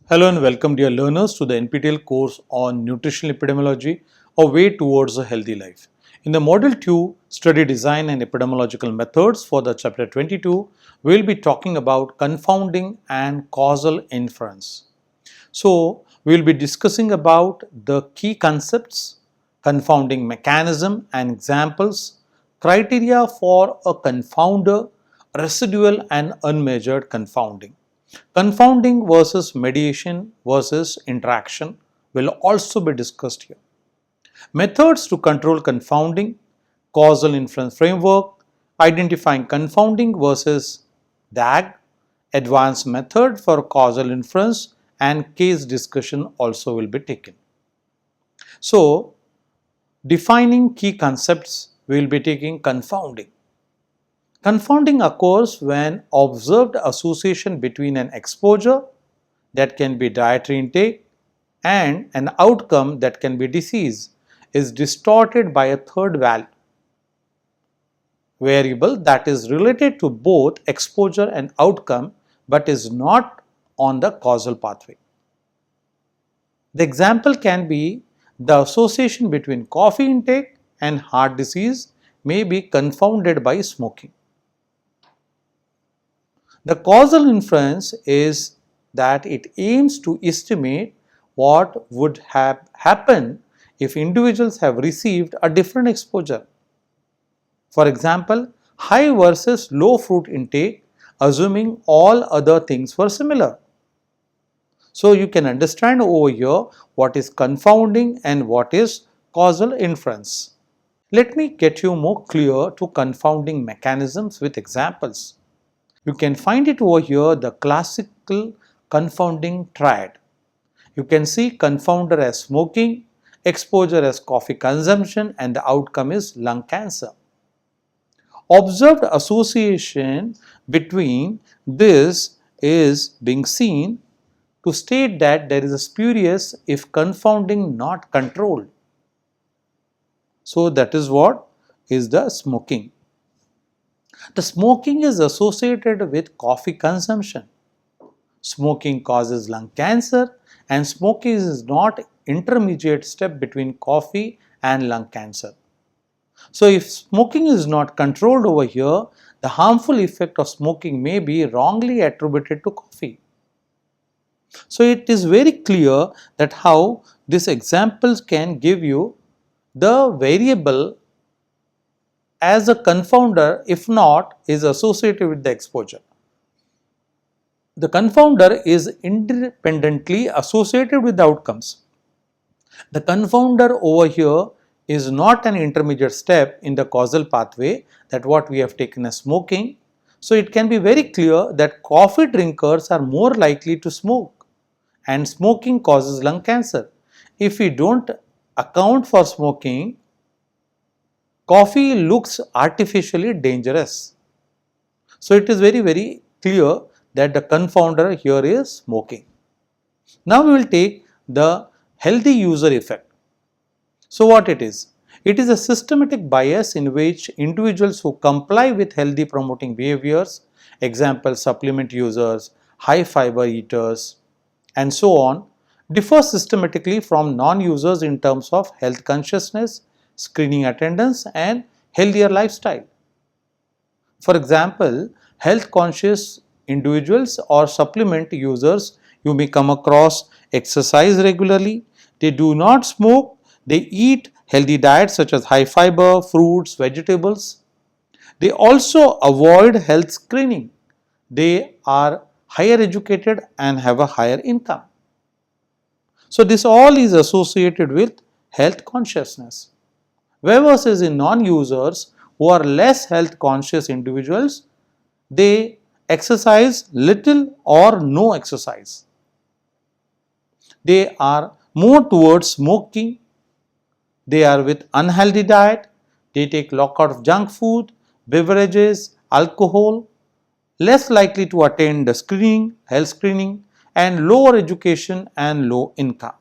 Hello and welcome dear learners to the NPTEL course on Nutritional Epidemiology, a way towards a healthy life. In the Module 2, Study Design and Epidemiological Methods for the Chapter 22, we will be talking about confounding and causal inference. So, we will be discussing about the key concepts, confounding mechanism and examples, criteria for a confounder, residual and unmeasured confounding. Confounding versus mediation versus interaction will also be discussed here. Methods to control confounding, causal inference framework, identifying confounding versus DAG, advanced method for causal inference and case discussion also will be taken. So, defining key concepts, we will be taking confounding. Confounding occurs when observed association between an exposure that can be dietary intake and an outcome that can be disease is distorted by a third variable that is related to both exposure and outcome but is not on the causal pathway. The example can be the association between coffee intake and heart disease may be confounded by smoking. The causal inference is that it aims to estimate what would have happened if individuals have received a different exposure. For example, high versus low fruit intake, assuming all other things were similar. So you can understand over here what is confounding and what is causal inference. Let me get you more clear to confounding mechanisms with examples. You can find it over here, the classical confounding triad. You can see confounder as smoking, exposure as coffee consumption, and the outcome is lung cancer. Observed association between this is being seen to state that there is a spurious if confounding not controlled. So that is what is the smoking. The smoking is associated with coffee consumption. Smoking causes lung cancer and smoking is not intermediate step between coffee and lung cancer. So if smoking is not controlled over here, the harmful effect of smoking may be wrongly attributed to coffee. So it is very clear that how these examples can give you the variable as a confounder if not is associated with the exposure. The confounder is independently associated with the outcomes. The confounder over here is not an intermediate step in the causal pathway that what we have taken as smoking. So it can be very clear that coffee drinkers are more likely to smoke and smoking causes lung cancer. If we don't account for smoking, coffee looks artificially dangerous. So it is very clear that the confounder here is smoking. Now we will take the healthy user effect. So what it is? It is a systematic bias in which individuals who comply with healthy promoting behaviors, example supplement users, high fiber eaters and so on, differ systematically from non-users in terms of health consciousness, screening attendance and healthier lifestyle. For example, health conscious individuals or supplement users, you may come across exercise regularly, they do not smoke, they eat healthy diets such as high fiber, fruits, vegetables. They also avoid health screening. They are higher educated and have a higher income. So this all is associated with health consciousness. Whereas in non-users who are less health conscious individuals, they exercise little or no exercise. They are more towards smoking, they are with unhealthy diet, they take lot of junk food, beverages, alcohol, less likely to attend the screening, health screening and lower education and low income.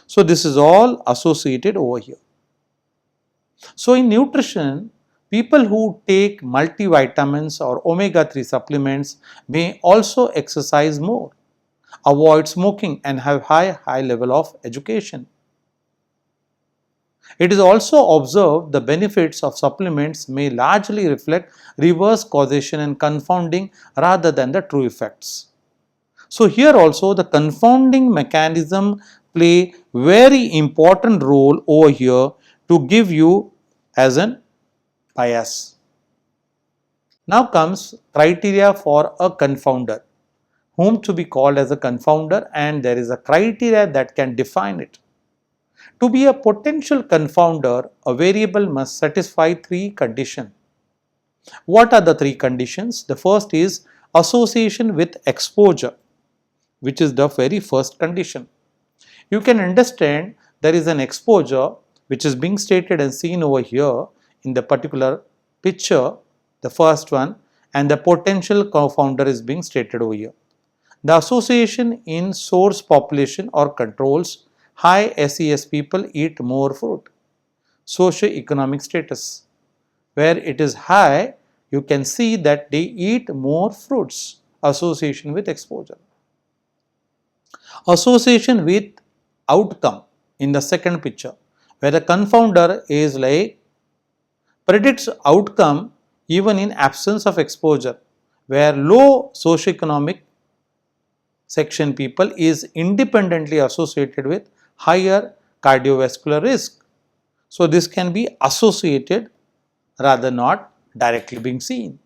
So this is all associated over here. So in nutrition, people who take multivitamins or omega-3 supplements may also exercise more. avoid smoking, and have high level of education. It is also observed the benefits of supplements may largely reflect reverse causation and confounding rather than the true effects. So here also the confounding mechanism play very important role over here to give you as an bias. Now comes criteria for a confounder, whom to be called as a confounder, and there is a criteria that can define it. To be a potential confounder, a variable must satisfy three conditions. What are the three conditions? The first is association with exposure, which is the very first condition. You can understand there is an exposure which is being stated and seen over here in the particular picture, the first one, and the potential confounder is being stated over here. The association in source population or controls, high SES people eat more fruit. Socio-economic status, where it is high, you can see that they eat more fruits. Association with exposure. Association with outcome in the second picture, where the confounder is like predicts outcome even in absence of exposure, where low socioeconomic section people is independently associated with higher cardiovascular risk. So this can be associated rather not directly being seen.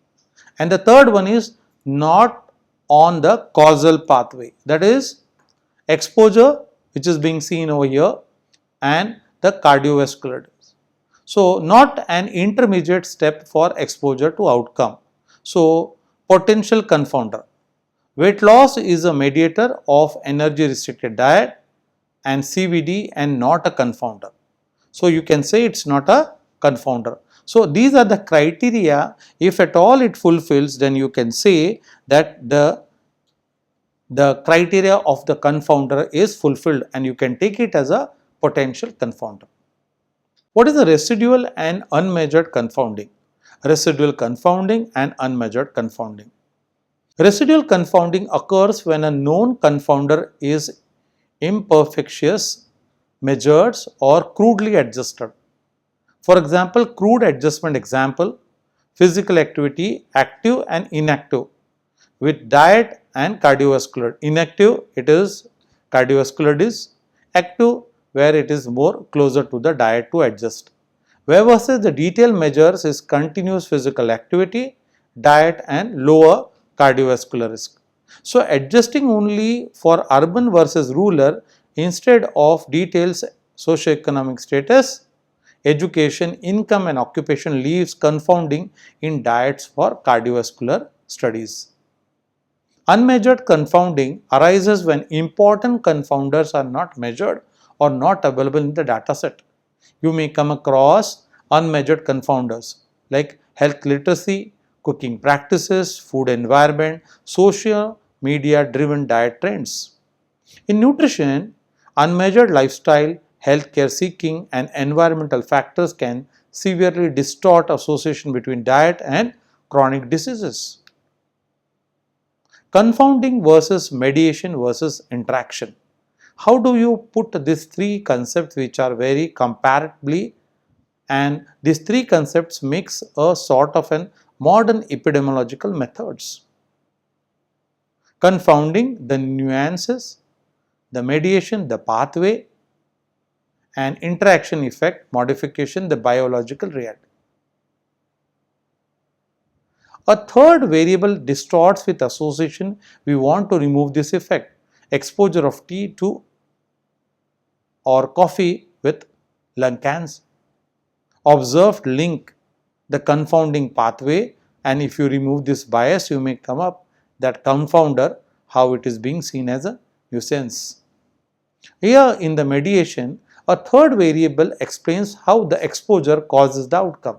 And the third one is not on the causal pathway, that is exposure which is being seen over here and the cardiovascular. So not an intermediate step for exposure to outcome. So potential confounder. Weight loss is a mediator of energy restricted diet and CVD and not a confounder. So you can say it's not a confounder. So these are the criteria. If at all it fulfills, then you can say that the criteria of the confounder is fulfilled and you can take it as a potential confounder. What is the residual and unmeasured confounding? Residual confounding and unmeasured confounding. Residual confounding occurs when a known confounder is imperfectious, measured or crudely adjusted. For example, crude adjustment example, physical activity, active and inactive with diet and cardiovascular. Inactive, it is cardiovascular disease. Active, where it is more closer to the diet to adjust. Where versus the detailed measures is continuous physical activity, diet and lower cardiovascular risk. So adjusting only for urban versus rural instead of details socioeconomic status, education, income and occupation leaves confounding in diets for cardiovascular studies. Unmeasured confounding arises when important confounders are not measured or not available in the data set. You may come across unmeasured confounders like health literacy, cooking practices, food environment, social media driven diet trends. In nutrition, unmeasured lifestyle, healthcare seeking and environmental factors can severely distort association between diet and chronic diseases. Confounding versus mediation versus interaction. How do you put these three concepts which are very comparably, and these three concepts makes a sort of an modern epidemiological methods. Confounding the nuances, the mediation, the pathway and interaction effect, modification, the biological reality. A third variable distorts with association. We want to remove this effect. Exposure of tea to or coffee with lung cancer. Observed link the confounding pathway, and if you remove this bias, you may come up that confounder, how it is being seen as a nuisance. Here in the mediation, a third variable explains how the exposure causes the outcome.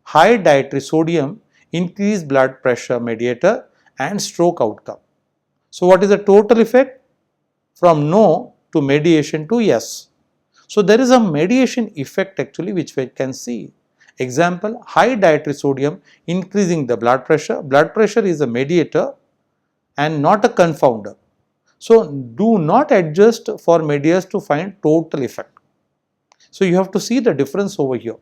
High dietary sodium, increased blood pressure mediator and stroke outcome. So what is the total effect? From no to mediation to yes. So there is a mediation effect actually which we can see. Example, high dietary sodium increasing the blood pressure. Blood pressure is a mediator and not a confounder. So do not adjust for medias to find total effect. So you have to see the difference over here.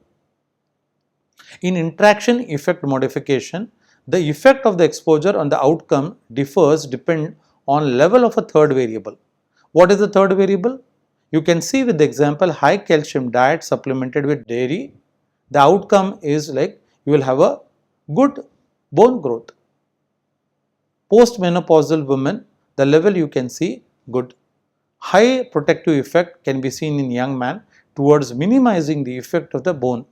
In interaction effect modification, the effect of the exposure on the outcome differs depend on level of a third variable. What is the third variable? You can see with the example high calcium diet supplemented with dairy, the outcome is like you will have a good bone growth. Postmenopausal women, the level you can see good. High protective effect can be seen in young man towards minimizing the effect of the bone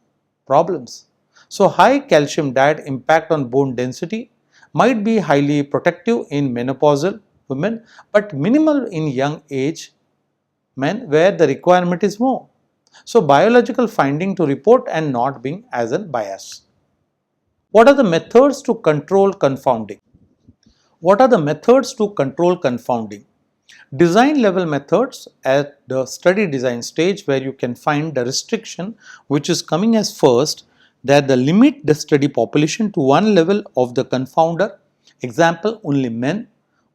problems. So high calcium diet impact on bone density might be highly protective in menopausal women but minimal in young age men where the requirement is more. So biological finding to report and not being as a bias. What are the methods to control confounding? What are the methods to control confounding? Design level methods at the study design stage where you can find the restriction which is coming as first, that the limit the study population to one level of the confounder, example only men,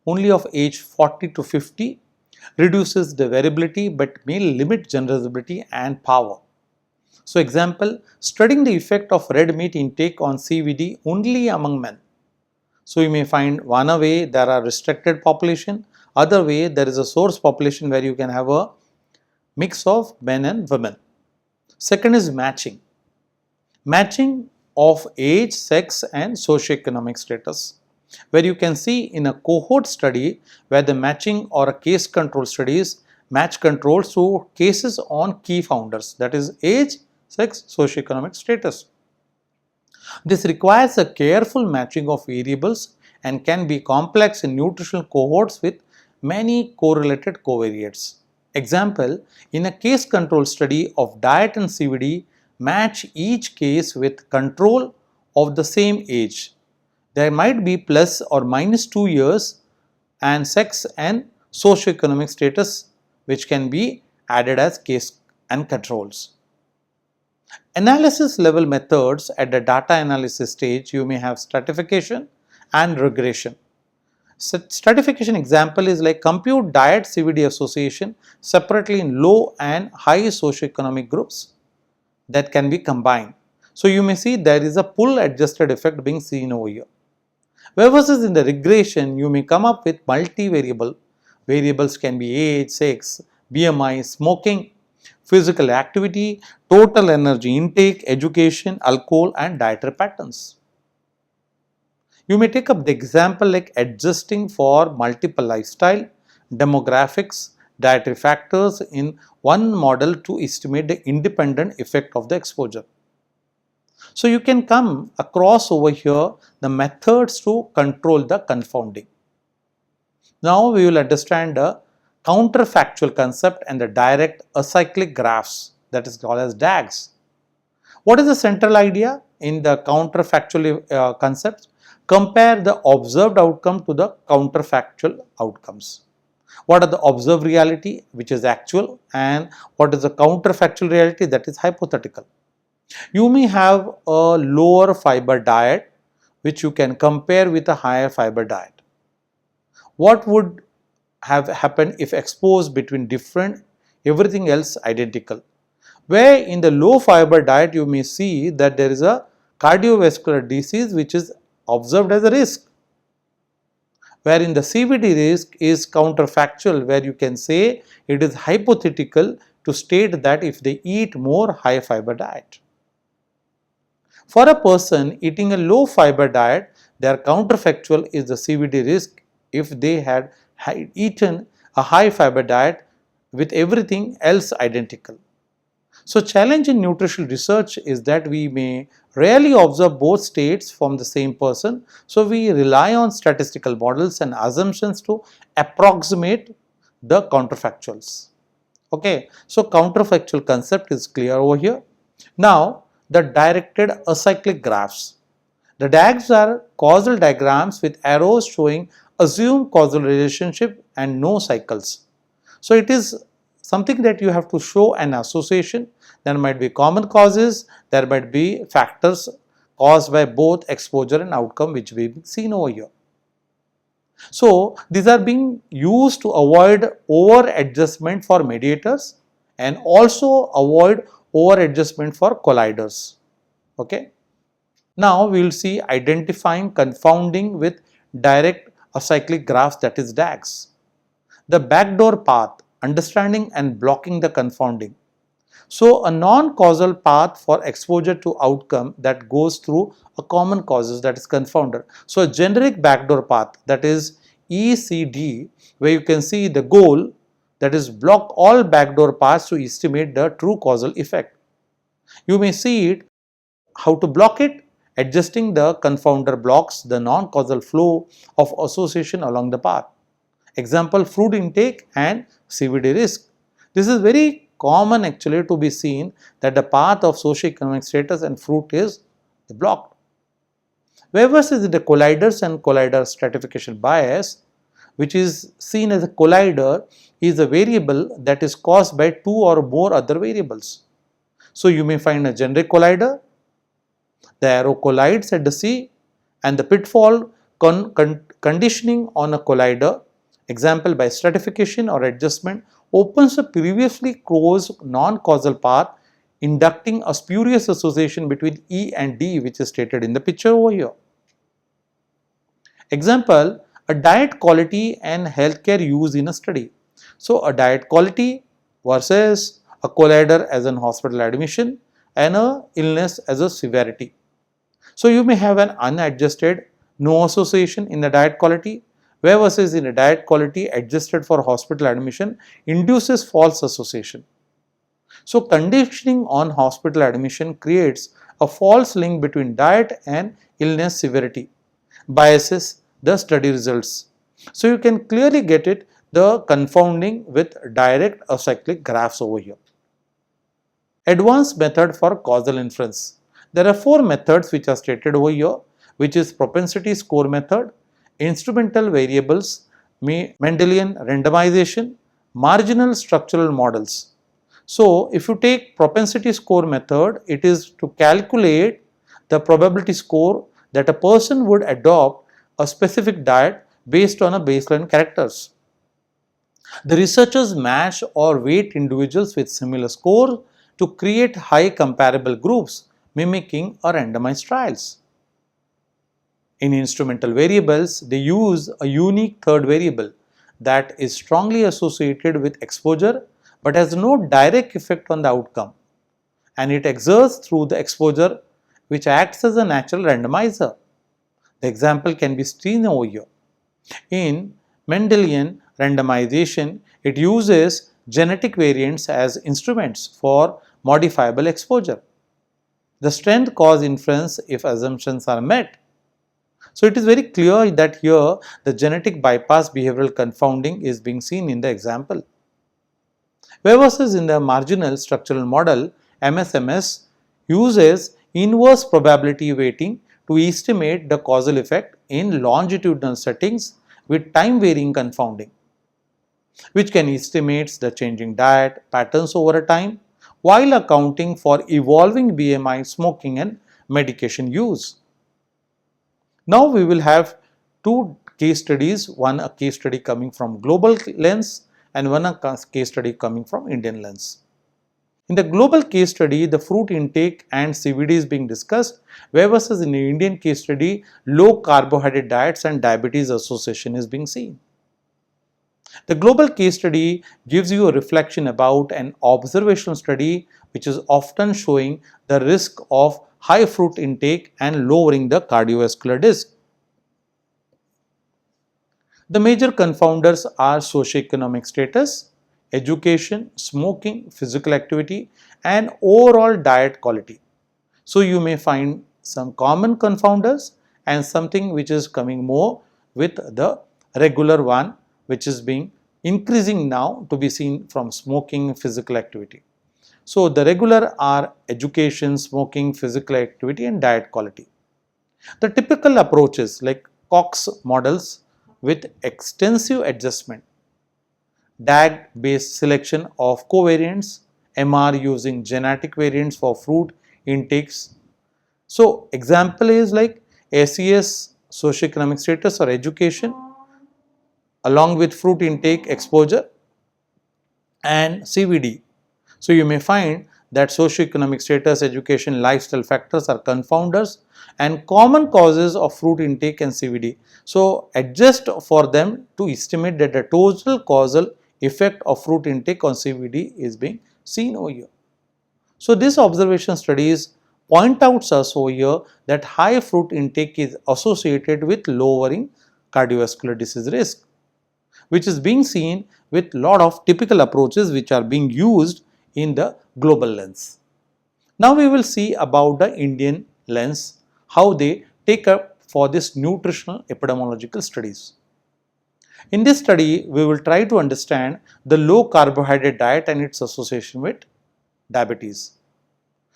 only of age 40 to 50, reduces the variability but may limit generalizability and power. So example, studying the effect of red meat intake on CVD only among men. So you may find one way there are restricted population, other way there is a source population where you can have a mix of men and women. Second is matching. Matching of age, sex and socioeconomic status, where you can see in a cohort study where the matching or a case control studies match controls to cases on key founders, that is age, sex, socioeconomic status. This requires a careful matching of variables and can be complex in nutritional cohorts with many correlated covariates. Example, in a case control study of diet and CVD, match each case with control of the same age. There might be plus or minus 2 years and sex and socioeconomic status which can be added as case and controls. Analysis level methods at the data analysis stage, you may have stratification and regression. Stratification example is like compute diet CVD association separately in low and high socioeconomic groups that can be combined. So you may see there is a pull adjusted effect being seen over here. Versus in the regression, you may come up with multivariable. Variables can be age, sex, BMI, smoking, physical activity, total energy intake, education, alcohol and dietary patterns. You may take up the example like adjusting for multiple lifestyle, demographics, dietary factors in one model to estimate the independent effect of the exposure. So you can come across over here the methods to control the confounding. Now we will understand the counterfactual concept and the direct acyclic graphs, that is called as DAGs. What is the central idea in the counterfactual concepts? Compare the observed outcome to the counterfactual outcomes. What are the observed reality which is actual and what is the counterfactual reality that is hypothetical. You may have a lower fiber diet which you can compare with a higher fiber diet. What would have happened if exposed between different, everything else identical? Where in the low fiber diet you may see that there is a cardiovascular disease which is observed as a risk. Where in the CVD risk is counterfactual, where you can say it is hypothetical to state that if they eat more high fiber diet. For a person eating a low fiber diet, their counterfactual is the CVD risk if they had eaten a high fiber diet with everything else identical. So challenge in nutritional research is that we may rarely observe both states from the same person. So we rely on statistical models and assumptions to approximate the counterfactuals. Okay, so counterfactual concept is clear over here. Now the directed acyclic graphs. The DAGs are causal diagrams with arrows showing assumed causal relationship and no cycles. So it is something that you have to show an association. There might be common causes, there might be factors caused by both exposure and outcome which we've seen over here. So these are being used to avoid over adjustment for mediators and also avoid over adjustment for colliders. Okay. Now we will see identifying confounding with direct acyclic graphs, that is DAGs. The backdoor path, understanding and blocking the confounding. So a non-causal path for exposure to outcome that goes through a common causes, that is confounder. So a generic backdoor path, that is ECD, where you can see the goal, that is block all backdoor paths to estimate the true causal effect. You may see it how to block it. Adjusting the confounder blocks the non-causal flow of association along the path. Example, fruit intake and CVD risk. This is very common actually to be seen, that the path of socioeconomic status and fruit is blocked. Whereas is the colliders and collider stratification bias, which is seen as a collider is a variable that is caused by two or more other variables. So you may find a generic collider, the arrow collides at the C, and the pitfall conditioning on a collider, example by stratification or adjustment, opens a previously closed non-causal path, inducting a spurious association between E and D, which is stated in the picture over here. Example, a diet quality and healthcare use in a study. So a diet quality versus a collider as an hospital admission and a illness as a severity. So you may have an unadjusted no association in the diet quality, where versus in a diet quality adjusted for hospital admission induces false association. So conditioning on hospital admission creates a false link between diet and illness severity, biases the study results. So you can clearly get it, the confounding with direct acyclic graphs over here. Advanced method for causal inference. There are four methods which are stated over here, which is propensity score method, instrumental variables, Mendelian randomization, marginal structural models. So if you take propensity score method, it is to calculate the probability score that a person would adopt a specific diet based on a baseline characters. The researchers match or weight individuals with similar scores to create high comparable groups, mimicking a randomized trials. In instrumental variables, they use a unique third variable that is strongly associated with exposure but has no direct effect on the outcome, and it exerts through the exposure, which acts as a natural randomizer. The example can be seen over here. In Mendelian randomization, it uses genetic variants as instruments for modifiable exposure. The strength cause inference if assumptions are met. So it is very clear that here the genetic bypass behavioral confounding is being seen in the example. Whereas in the marginal structural model, MSMS uses inverse probability weighting to estimate the causal effect in longitudinal settings with time varying confounding, which can estimate the changing diet patterns over a time while accounting for evolving BMI, smoking and medication use. Now we will have two case studies, one a case study coming from global lens and one a case study coming from Indian lens. In the global case study, the fruit intake and CVD is being discussed, whereas in the Indian case study, low carbohydrate diets and diabetes association is being seen. The global case study gives you a reflection about an observational study which is often showing the risk of high fruit intake and lowering the cardiovascular risk. The major confounders are socioeconomic status, education, smoking, physical activity and overall diet quality. So you may find some common confounders and something which is coming more with the regular one, which is being increasing now to be seen from smoking, physical activity. So the regular are education, smoking, physical activity and diet quality. The typical approaches like Cox models with extensive adjustment, DAG based selection of covariants, MR using genetic variants for fruit intakes. So example is like SES, socioeconomic status or education, along with fruit intake exposure and CVD. So you may find that socioeconomic status, education, lifestyle factors are confounders and common causes of fruit intake and CVD. So adjust for them to estimate that the total causal effect of fruit intake on CVD is being seen over here. So this observation studies point out us over here that high fruit intake is associated with lowering cardiovascular disease risk, which is being seen with lot of typical approaches which are being used in the global lens. Now we will see about the Indian lens, how they take up for this nutritional epidemiological studies. In this study, we will try to understand the low carbohydrate diet and its association with diabetes.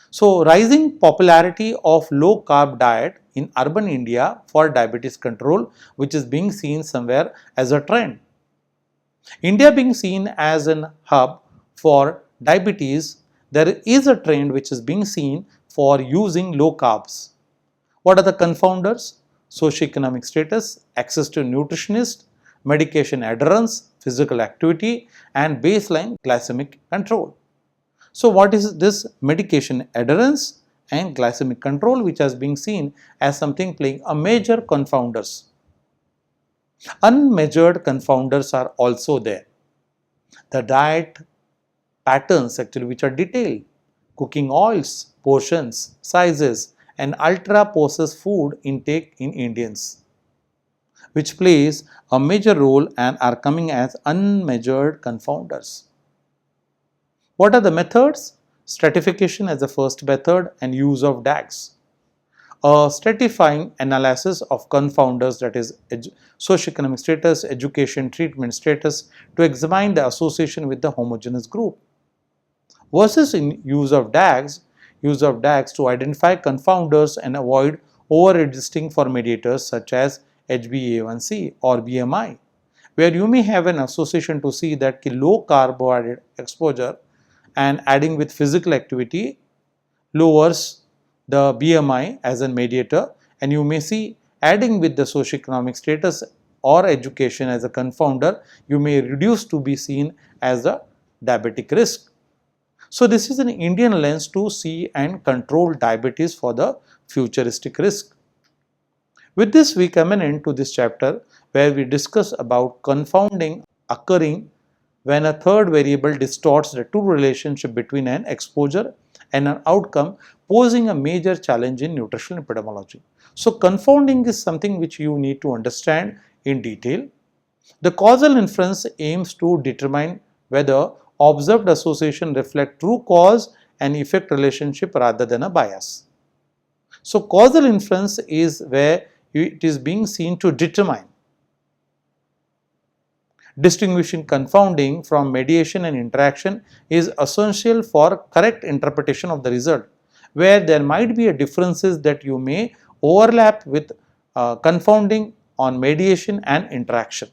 So rising popularity of low carb diet in urban India for diabetes control, which is being seen somewhere as a trend. India being seen as an hub for diabetes, there is a trend which is being seen for using low carbs. What are the confounders? Socioeconomic status, access to nutritionist, medication adherence, physical activity, and baseline glycemic control. So what is this medication adherence and glycemic control, which has been seen as something playing a major confounders? Unmeasured confounders are also there. The diet patterns actually which are detailed, cooking oils, portions, sizes, and ultra processed food intake in Indians, which plays a major role and are coming as unmeasured confounders. What are the methods? Stratification as the first method and use of DAGs. A stratifying analysis of confounders, that is socioeconomic status, education, treatment status, to examine the association with the homogeneous group. Versus in use of DAGs to identify confounders and avoid over-adjusting for mediators such as HbA1c or BMI, where you may have an association to see that low carbohydrate exposure and adding with physical activity lowers the BMI as a mediator, and you may see adding with the socioeconomic status or education as a confounder, you may reduce to be seen as a diabetic risk. So this is an Indian lens to see and control diabetes for the futuristic risk. With this, we come an end to this chapter where we discuss about confounding occurring when a third variable distorts the true relationship between an exposure and an outcome, posing a major challenge in nutritional epidemiology. So confounding is something which you need to understand in detail. The causal inference aims to determine whether observed association reflect true cause and effect relationship rather than a bias. So causal inference is where it is being seen to determine. Distinguishing confounding from mediation and interaction is essential for correct interpretation of the result, where there might be a differences that you may overlap with confounding on mediation and interaction.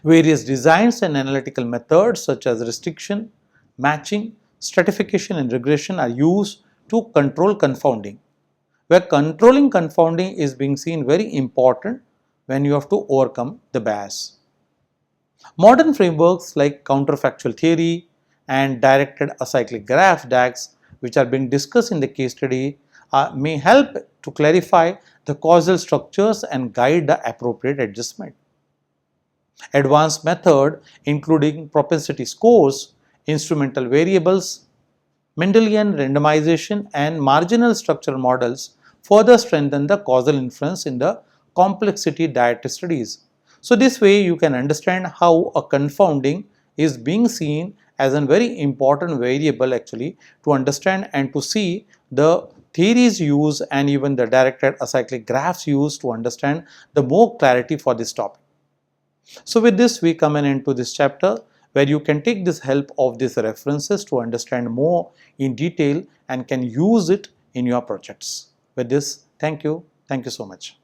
Various designs and analytical methods such as restriction, matching, stratification and regression are used to control confounding, where controlling confounding is being seen very important when you have to overcome the bias. Modern frameworks like counterfactual theory and directed acyclic graph DAGs, which are being discussed in the case study, may help to clarify the causal structures and guide the appropriate adjustment. Advanced method including propensity scores, instrumental variables, Mendelian randomization and marginal structural models further strengthen the causal inference in the complexity diet studies. So this way you can understand how a confounding is being seen as a very important variable actually to understand and to see the theories used and even the directed acyclic graphs used to understand the more clarity for this topic. So with this we come into this chapter where you can take this help of these references to understand more in detail and can use it in your projects. With this, thank you so much.